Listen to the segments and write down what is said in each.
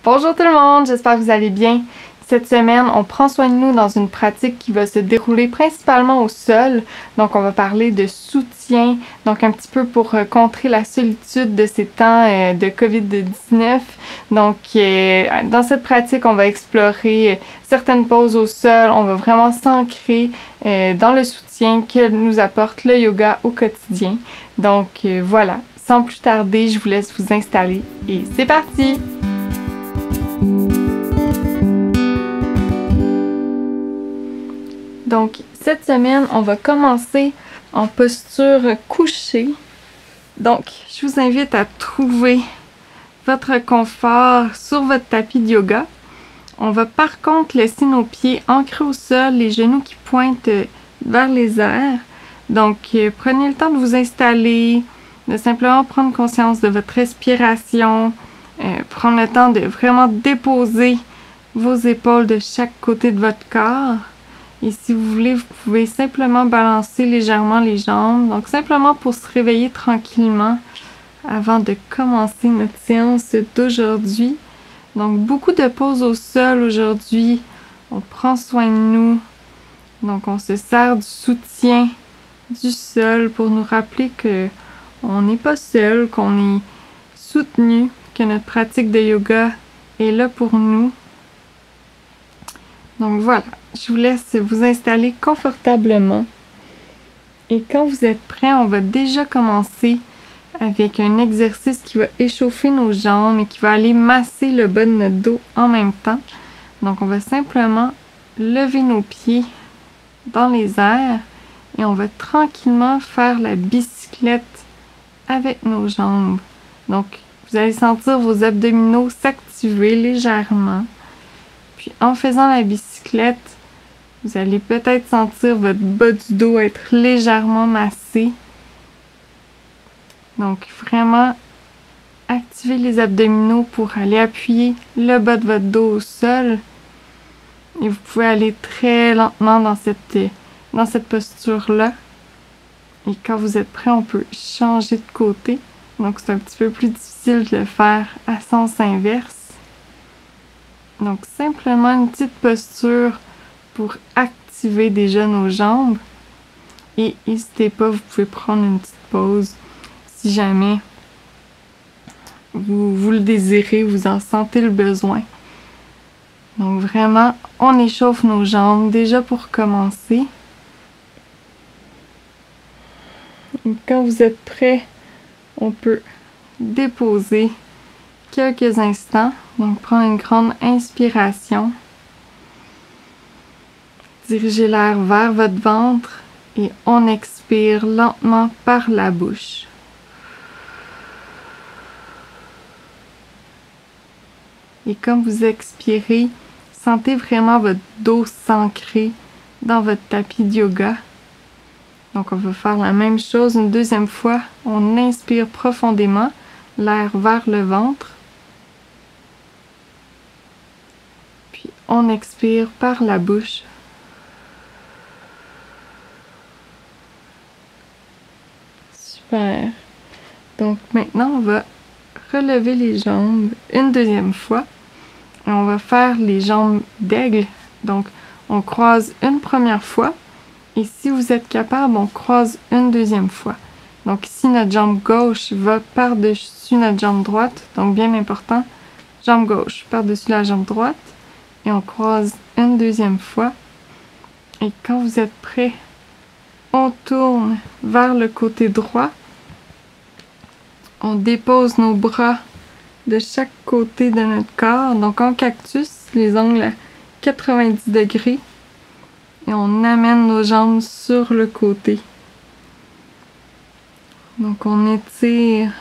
Bonjour tout le monde, j'espère que vous allez bien. Cette semaine, on prend soin de nous dans une pratique qui va se dérouler principalement au sol. Donc, on va parler de soutien, donc un petit peu pour contrer la solitude de ces temps de COVID-19. Donc, dans cette pratique, on va explorer certaines poses au sol. On va vraiment s'ancrer dans le soutien que nous apporte le yoga au quotidien. Donc, voilà. Sans plus tarder, je vous laisse vous installer et c'est parti! Donc, cette semaine, on va commencer en posture couchée. Donc, je vous invite à trouver votre confort sur votre tapis de yoga. On va par contre laisser nos pieds ancrés au sol, les genoux qui pointent vers les airs. Donc, prenez le temps de vous installer, de simplement prendre conscience de votre respiration, prendre le temps de vraiment déposer vos épaules de chaque côté de votre corps. Et si vous voulez, vous pouvez simplement balancer légèrement les jambes. Donc, simplement pour se réveiller tranquillement avant de commencer notre séance d'aujourd'hui. Donc, beaucoup de pauses au sol aujourd'hui. On prend soin de nous. Donc, on se sert du soutien du sol pour nous rappeler que on n'est pas seul, qu'on est soutenu, que notre pratique de yoga est là pour nous. Donc voilà, je vous laisse vous installer confortablement. Et quand vous êtes prêts, on va déjà commencer avec un exercice qui va échauffer nos jambes et qui va aller masser le bas de notre dos en même temps. Donc on va simplement lever nos pieds dans les airs et on va tranquillement faire la bicyclette avec nos jambes. Donc vous allez sentir vos abdominaux s'activer légèrement. Puis en faisant la bicyclette, vous allez peut-être sentir votre bas du dos être légèrement massé. Donc vraiment, activez les abdominaux pour aller appuyer le bas de votre dos au sol. Et vous pouvez aller très lentement dans cette posture-là. Et quand vous êtes prêt, on peut changer de côté. Donc c'est un petit peu plus difficile de le faire à sens inverse. Donc, simplement une petite posture pour activer déjà nos jambes. Et n'hésitez pas, vous pouvez prendre une petite pause si jamais vous le désirez, vous en sentez le besoin. Donc, vraiment, on échauffe nos jambes déjà pour commencer. Et quand vous êtes prêts, on peut déposer quelques instants. Donc, prendre une grande inspiration. Dirigez l'air vers votre ventre et on expire lentement par la bouche. Et quand vous expirez, sentez vraiment votre dos s'ancrer dans votre tapis de yoga. Donc, on va faire la même chose une deuxième fois. On inspire profondément, l'air vers le ventre. On expire par la bouche. Super. Donc maintenant, on va relever les jambes une deuxième fois. Et on va faire les jambes d'aigle. Donc, on croise une première fois. Et si vous êtes capable, on croise une deuxième fois. Donc ici, notre jambe gauche va par-dessus notre jambe droite. Donc bien important, jambe gauche par-dessus la jambe droite. Et on croise une deuxième fois. Et quand vous êtes prêts, on tourne vers le côté droit. On dépose nos bras de chaque côté de notre corps. Donc en cactus, les ongles à 90 degrés. Et on amène nos jambes sur le côté. Donc on étire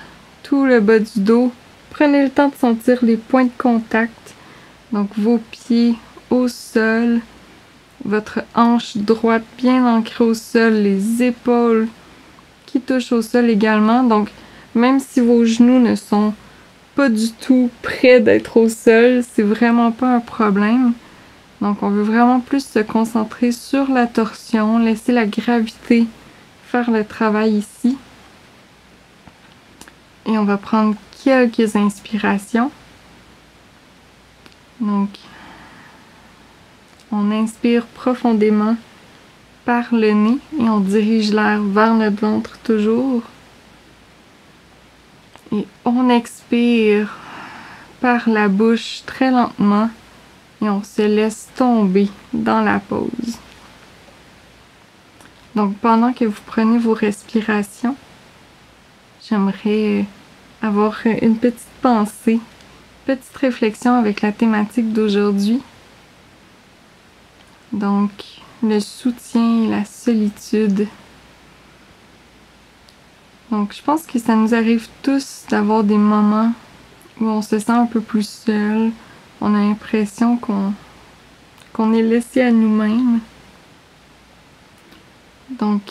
tout le bas du dos. Prenez le temps de sentir les points de contact. Donc vos pieds au sol, votre hanche droite bien ancrée au sol, les épaules qui touchent au sol également. Donc même si vos genoux ne sont pas du tout près d'être au sol, c'est vraiment pas un problème. Donc on veut vraiment plus se concentrer sur la torsion, laisser la gravité faire le travail ici. Et on va prendre quelques inspirations. Donc, on inspire profondément par le nez et on dirige l'air vers notre ventre toujours. Et on expire par la bouche très lentement et on se laisse tomber dans la pause. Donc pendant que vous prenez vos respirations, j'aimerais avoir une petite pensée, petite réflexion avec la thématique d'aujourd'hui. Donc le soutien et la solitude. Donc je pense que ça nous arrive tous d'avoir des moments où on se sent un peu plus seul, on a l'impression qu'on est laissé à nous-mêmes. Donc,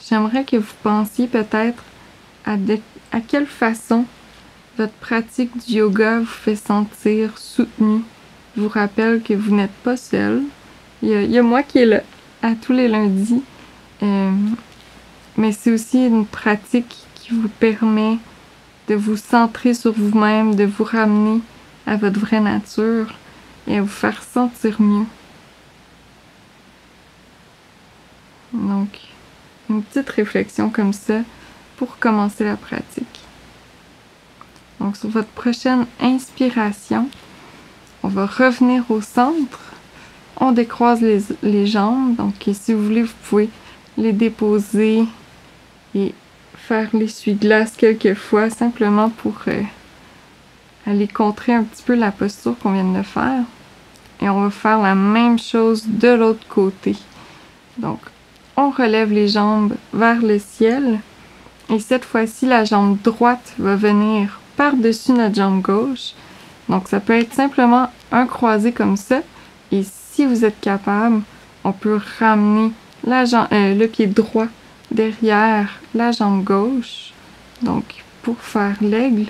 j'aimerais que vous pensiez peut-être à quelle façon votre pratique du yoga vous fait sentir soutenu, vous rappelle que vous n'êtes pas seul. Il y a moi qui est là à tous les lundis, mais c'est aussi une pratique qui vous permet de vous centrer sur vous-même, de vous ramener à votre vraie nature et à vous faire sentir mieux. Donc, une petite réflexion comme ça pour commencer la pratique. Donc, sur votre prochaine inspiration, on va revenir au centre. On décroise les jambes. Donc, si vous voulez, vous pouvez les déposer et faire l'essuie-glace quelques fois, simplement pour aller contrer un petit peu la posture qu'on vient de faire. Et on va faire la même chose de l'autre côté. Donc, on relève les jambes vers le ciel. Et cette fois-ci, la jambe droite va venir par-dessus notre jambe gauche. Donc, ça peut être simplement un croisé comme ça. Et si vous êtes capable, on peut ramener le pied droit derrière la jambe gauche. Donc, pour faire l'aigle.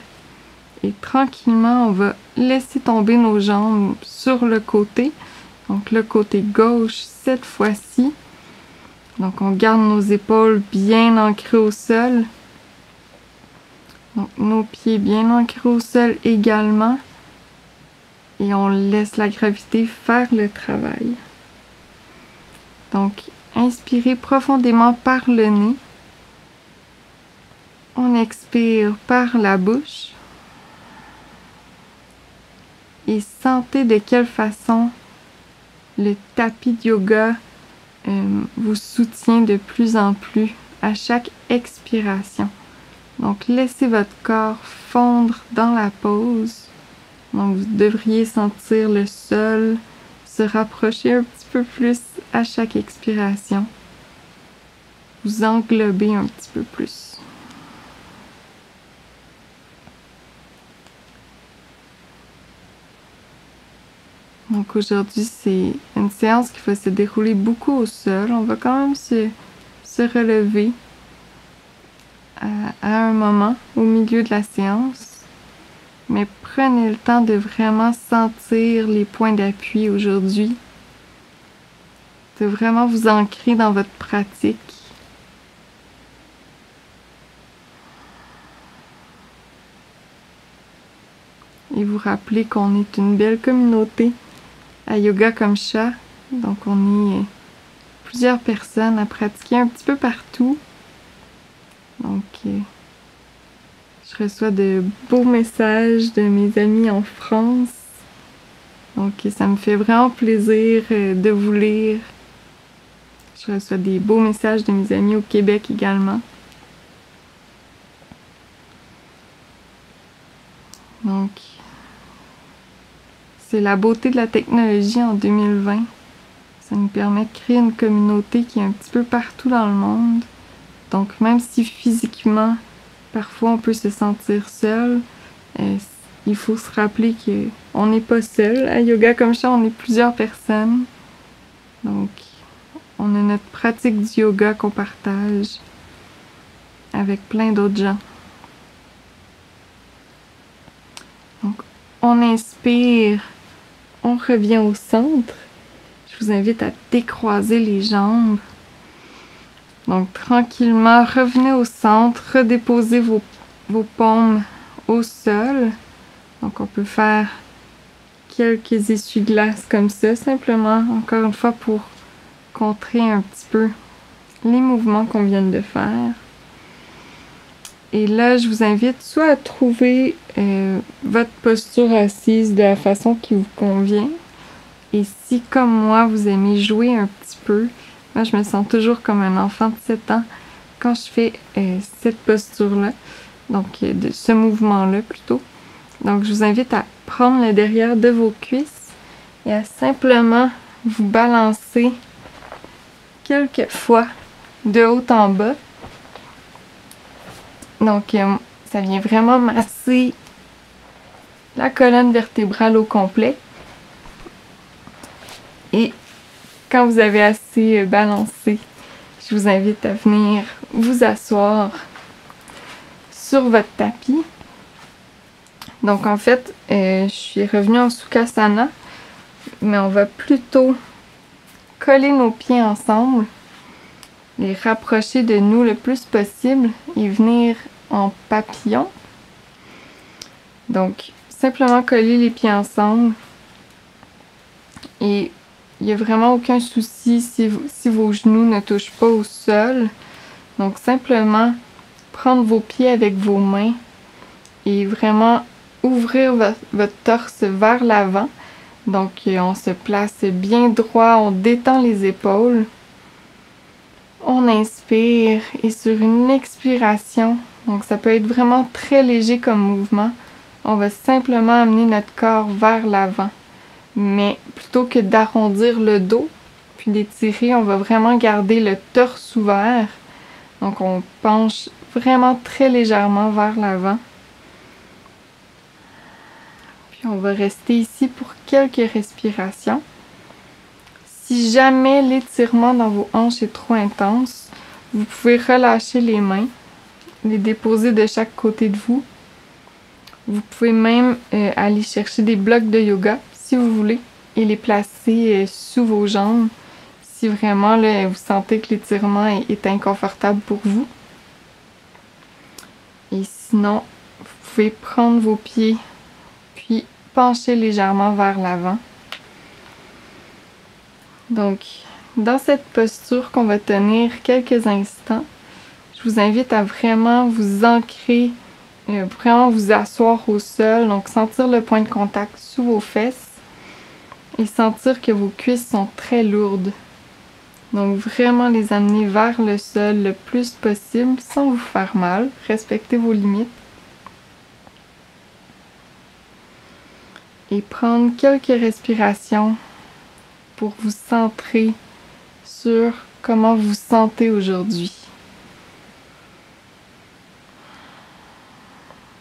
Et tranquillement, on va laisser tomber nos jambes sur le côté. Donc, le côté gauche cette fois-ci. Donc, on garde nos épaules bien ancrées au sol. Donc, nos pieds bien ancrés au sol également. Et on laisse la gravité faire le travail. Donc, inspirez profondément par le nez. On expire par la bouche. Et sentez de quelle façon le tapis de yoga vous soutient de plus en plus à chaque expiration. Donc, laissez votre corps fondre dans la pause. Donc, vous devriez sentir le sol se rapprocher un petit peu plus à chaque expiration. Vous englobez un petit peu plus. Donc aujourd'hui, c'est une séance qui va se dérouler beaucoup au sol. On va quand même se relever à un moment au milieu de la séance. Mais prenez le temps de vraiment sentir les points d'appui aujourd'hui. De vraiment vous ancrer dans votre pratique. Et vous rappeler qu'on est une belle communauté à Yoga Comme Chat. Donc on est plusieurs personnes à pratiquer un petit peu partout. Donc je reçois de beaux messages de mes amis en France. Donc ça me fait vraiment plaisir de vous lire. Je reçois des beaux messages de mes amis au Québec également. Donc c'est la beauté de la technologie en 2020. Ça nous permet de créer une communauté qui est un petit peu partout dans le monde. Donc même si physiquement, parfois on peut se sentir seul, il faut se rappeler qu'on n'est pas seul. À Yoga Comme Chat, on est plusieurs personnes. Donc on a notre pratique du yoga qu'on partage avec plein d'autres gens. Donc on inspire. On revient au centre. Je vous invite à décroiser les jambes. Donc, tranquillement, revenez au centre. Redéposez vos paumes au sol. Donc, on peut faire quelques essuie-glaces comme ça, simplement, encore une fois, pour contrer un petit peu les mouvements qu'on vient de faire. Et là, je vous invite soit à trouver votre posture assise de la façon qui vous convient. Et si, comme moi, vous aimez jouer un petit peu, moi, je me sens toujours comme un enfant de 7 ans quand je fais cette posture-là, donc de ce mouvement-là plutôt. Donc, je vous invite à prendre le derrière de vos cuisses et à simplement vous balancer quelques fois de haut en bas. Donc, ça vient vraiment masser la colonne vertébrale au complet. Et quand vous avez assez balancé, je vous invite à venir vous asseoir sur votre tapis. Donc en fait, je suis revenue en Sukhasana, mais on va plutôt coller nos pieds ensemble, les rapprocher de nous le plus possible et venir en papillon. Donc simplement coller les pieds ensemble et il n'y a vraiment aucun souci si vos genoux ne touchent pas au sol. Donc simplement prendre vos pieds avec vos mains et vraiment ouvrir votre torse vers l'avant. Donc on se place bien droit, on détend les épaules. On inspire et sur une expiration, donc ça peut être vraiment très léger comme mouvement, on va simplement amener notre corps vers l'avant. Mais plutôt que d'arrondir le dos, puis d'étirer, on va vraiment garder le torse ouvert. Donc on penche vraiment très légèrement vers l'avant. Puis on va rester ici pour quelques respirations. Si jamais l'étirement dans vos hanches est trop intense, vous pouvez relâcher les mains, les déposer de chaque côté de vous. Vous pouvez même aller chercher des blocs de yoga si vous voulez et les placer sous vos jambes si vraiment là, vous sentez que l'étirement est inconfortable pour vous. Et sinon, vous pouvez prendre vos pieds puis pencher légèrement vers l'avant. Donc, dans cette posture qu'on va tenir quelques instants, je vous invite à vraiment vous ancrer, vraiment vous asseoir au sol, donc sentir le point de contact sous vos fesses et sentir que vos cuisses sont très lourdes. Donc vraiment les amener vers le sol le plus possible sans vous faire mal, respectez vos limites. Et prendre quelques respirations pour vous centrer sur comment vous vous sentez aujourd'hui.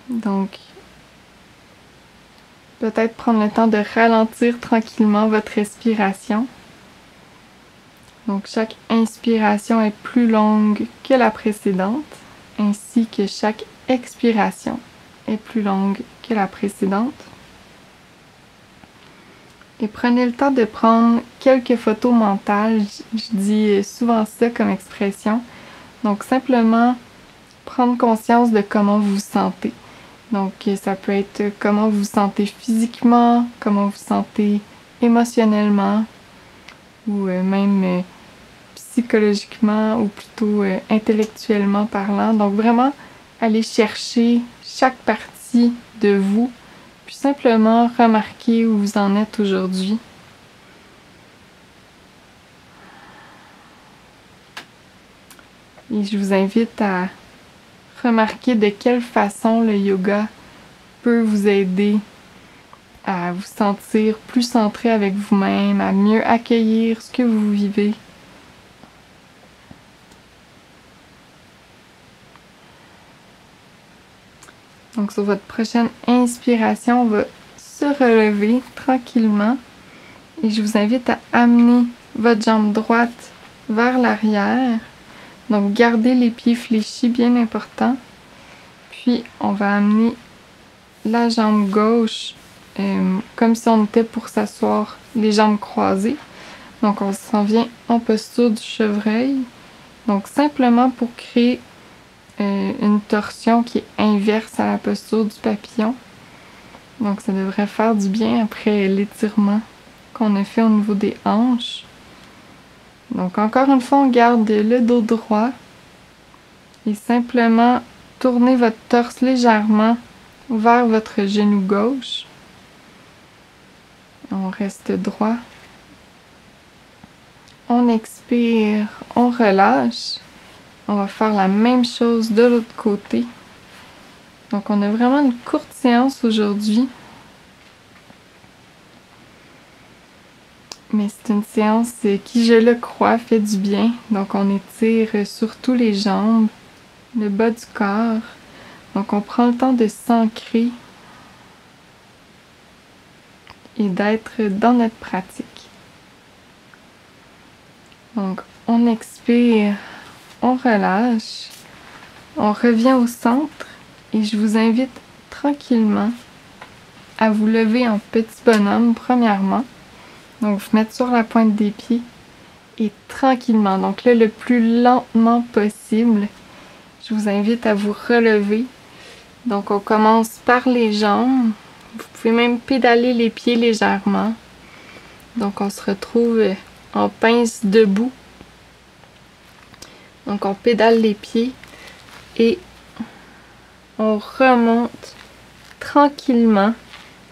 Donc, peut-être prendre le temps de ralentir tranquillement votre respiration. Donc, chaque inspiration est plus longue que la précédente, ainsi que chaque expiration est plus longue que la précédente. Et prenez le temps de prendre quelques photos mentales. Je dis souvent ça comme expression. Donc, simplement prendre conscience de comment vous vous sentez. Donc, ça peut être comment vous vous sentez physiquement, comment vous vous sentez émotionnellement, ou même psychologiquement, ou plutôt intellectuellement parlant. Donc, vraiment, aller chercher chaque partie de vous, puis simplement remarquer où vous en êtes aujourd'hui. Et je vous invite à remarquer de quelle façon le yoga peut vous aider à vous sentir plus centré avec vous-même, à mieux accueillir ce que vous vivez. Donc sur votre prochaine inspiration, on va se relever tranquillement et je vous invite à amener votre jambe droite vers l'arrière. Donc, gardez les pieds fléchis, bien important. Puis, on va amener la jambe gauche comme si on était pour s'asseoir, les jambes croisées. Donc, on s'en vient en posture du chevreuil. Donc, simplement pour créer une torsion qui est inverse à la posture du papillon. Donc ça devrait faire du bien après l'étirement qu'on a fait au niveau des hanches. Donc encore une fois, on garde le dos droit et simplement tournez votre torse légèrement vers votre genou gauche. On reste droit. On expire, on relâche. On va faire la même chose de l'autre côté. Donc on a vraiment une courte séance aujourd'hui. Mais c'est une séance qui, je le crois, fait du bien. Donc on étire surtout les jambes, le bas du corps. Donc on prend le temps de s'ancrer et d'être dans notre pratique. Donc on expire, on relâche, on revient au centre et je vous invite tranquillement à vous lever en petit bonhomme premièrement. Donc vous mettre sur la pointe des pieds et tranquillement, donc là le plus lentement possible, je vous invite à vous relever. Donc on commence par les jambes, vous pouvez même pédaler les pieds légèrement. Donc on se retrouve en pince debout. Donc on pédale les pieds et on remonte tranquillement.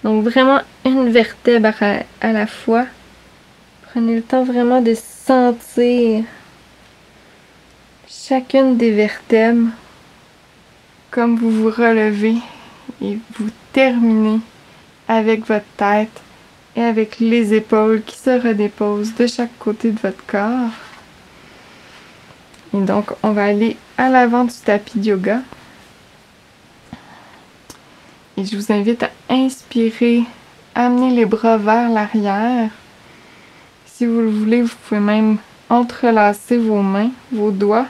Donc vraiment une vertèbre à la fois. Prenez le temps vraiment de sentir chacune des vertèbres comme vous vous relevez et vous terminez avec votre tête et avec les épaules qui se redéposent de chaque côté de votre corps. Et donc, on va aller à l'avant du tapis de yoga. Et je vous invite à inspirer, amener les bras vers l'arrière. Si vous le voulez, vous pouvez même entrelacer vos mains, vos doigts.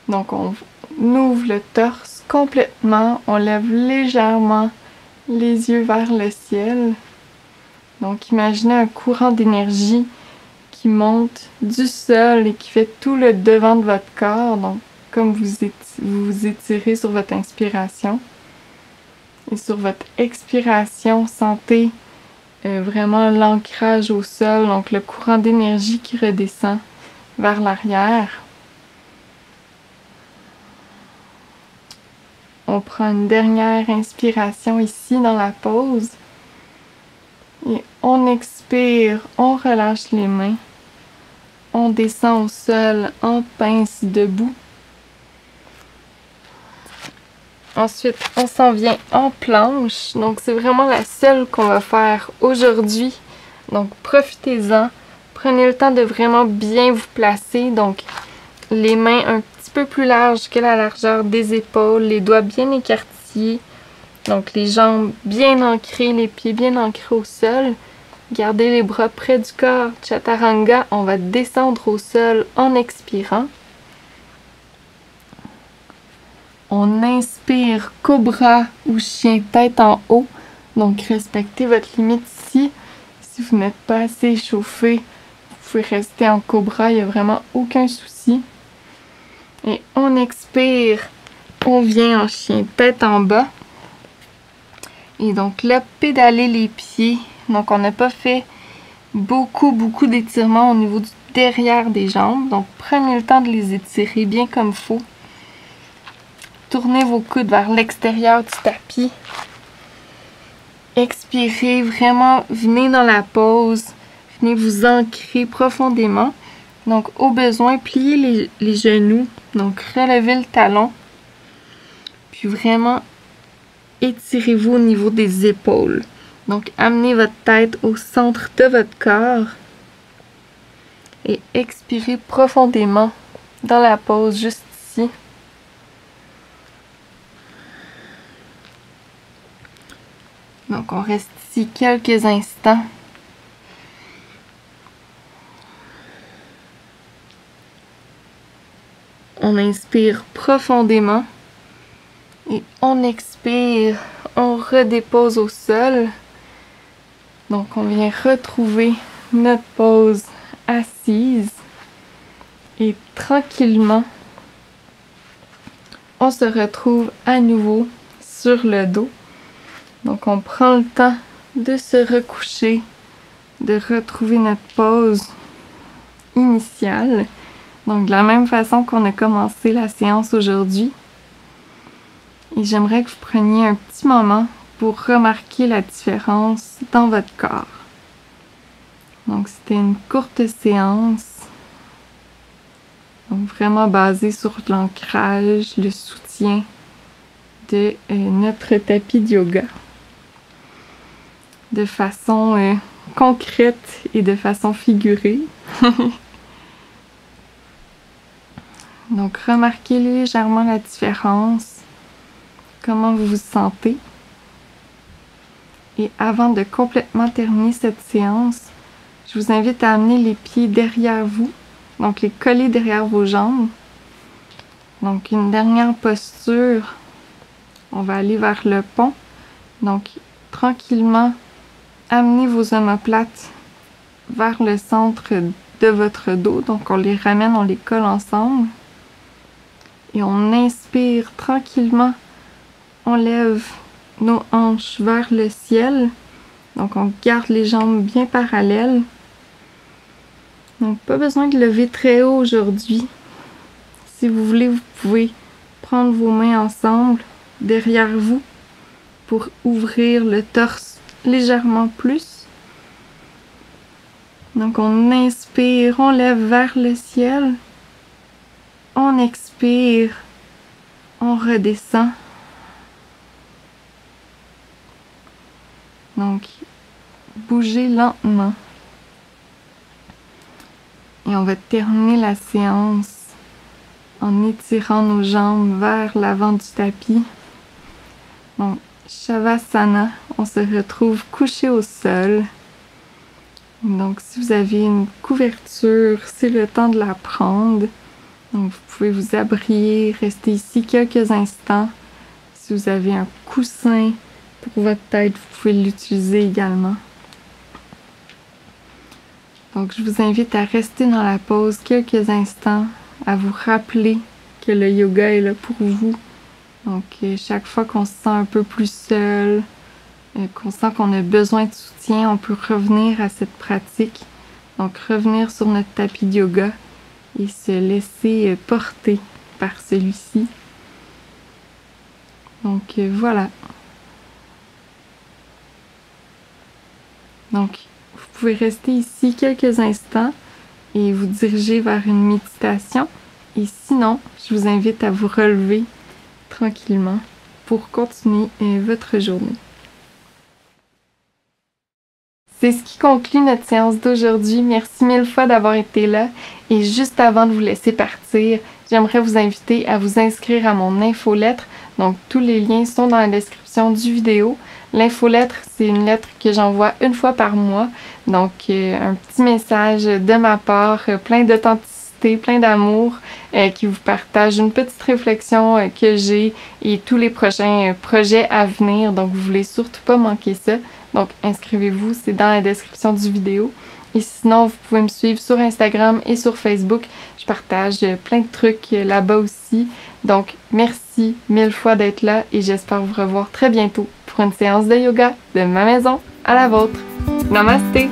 Donc, on ouvre le torse complètement. On lève légèrement les yeux vers le ciel. Donc, imaginez un courant d'énergie qui monte du sol et qui fait tout le devant de votre corps. Donc, comme vous vous étirez sur votre inspiration. Et sur votre expiration, sentez vraiment l'ancrage au sol, donc le courant d'énergie qui redescend vers l'arrière. On prend une dernière inspiration ici dans la pause. Et on expire, on relâche les mains. On descend au sol en pince debout. Ensuite, on s'en vient en planche. Donc, c'est vraiment la seule qu'on va faire aujourd'hui. Donc, profitez-en. Prenez le temps de vraiment bien vous placer. Donc, les mains un petit peu plus larges que la largeur des épaules. Les doigts bien écartillés. Donc, les jambes bien ancrées, les pieds bien ancrés au sol. Gardez les bras près du corps. Chaturanga, on va descendre au sol en expirant. On inspire cobra ou chien tête en haut. Donc, respectez votre limite ici. Si vous n'êtes pas assez échauffé, vous pouvez rester en cobra. Il n'y a vraiment aucun souci. Et on expire. On vient en chien tête en bas. Et donc là, pédaler les pieds. Donc, on n'a pas fait beaucoup d'étirements au niveau du derrière des jambes. Donc, prenez le temps de les étirer bien comme il faut. Tournez vos coudes vers l'extérieur du tapis. Expirez, vraiment, venez dans la pause. Venez vous ancrer profondément. Donc, au besoin, pliez les genoux. Donc, relevez le talon. Puis vraiment, étirez-vous au niveau des épaules. Donc, amenez votre tête au centre de votre corps. Et expirez profondément dans la pause, juste ici. Donc, on reste ici quelques instants. On inspire profondément. Et on expire. On redépose au sol. Donc, on vient retrouver notre pose assise. Et tranquillement, on se retrouve à nouveau sur le dos. Donc on prend le temps de se recoucher, de retrouver notre pause initiale. Donc de la même façon qu'on a commencé la séance aujourd'hui. Et j'aimerais que vous preniez un petit moment pour remarquer la différence dans votre corps. Donc c'était une courte séance. Donc vraiment basée sur l'ancrage, le soutien de notre tapis de yoga. De façon concrète et de façon figurée. Donc remarquez légèrement la différence. Comment vous vous sentez. Et avant de complètement terminer cette séance, je vous invite à amener les pieds derrière vous. Donc les coller derrière vos jambes. Donc une dernière posture. On va aller vers le pont. Donc tranquillement, amenez vos omoplates vers le centre de votre dos. Donc on les ramène, on les colle ensemble. Et on inspire tranquillement. On lève nos hanches vers le ciel. Donc on garde les jambes bien parallèles. Donc pas besoin de lever très haut aujourd'hui. Si vous voulez, vous pouvez prendre vos mains ensemble derrière vous pour ouvrir le torse légèrement plus. Donc on inspire, on lève vers le ciel. On expire, on redescend. Donc bougez lentement. Et on va terminer la séance en étirant nos jambes vers l'avant du tapis. Donc, Shavasana, on se retrouve couché au sol. Donc, si vous avez une couverture, c'est le temps de la prendre. Donc, vous pouvez vous abrier, rester ici quelques instants. Si vous avez un coussin pour votre tête, vous pouvez l'utiliser également. Donc, je vous invite à rester dans la pause quelques instants, à vous rappeler que le yoga est là pour vous. Donc, chaque fois qu'on se sent un peu plus seul, qu'on sent qu'on a besoin de soutien, on peut revenir à cette pratique. Donc, revenir sur notre tapis de yoga et se laisser porter par celui-ci. Donc, voilà. Donc, vous pouvez rester ici quelques instants et vous diriger vers une méditation. Et sinon, je vous invite à vous relever tranquillement pour continuer votre journée. C'est ce qui conclut notre séance d'aujourd'hui. Merci mille fois d'avoir été là. Et juste avant de vous laisser partir, j'aimerais vous inviter à vous inscrire à mon infolettre. Donc, tous les liens sont dans la description du vidéo. L'infolettre, c'est une lettre que j'envoie une fois par mois. Donc, un petit message de ma part, plein d'authenticité, plein d'amour, qui vous partage une petite réflexion que j'ai et tous les prochains projets à venir. Donc, vous voulez surtout pas manquer ça. Donc, inscrivez-vous, c'est dans la description du vidéo. Et sinon, vous pouvez me suivre sur Instagram et sur Facebook. Je partage plein de trucs là-bas aussi. Donc, merci mille fois d'être là et j'espère vous revoir très bientôt pour une séance de yoga de ma maison à la vôtre. Namasté!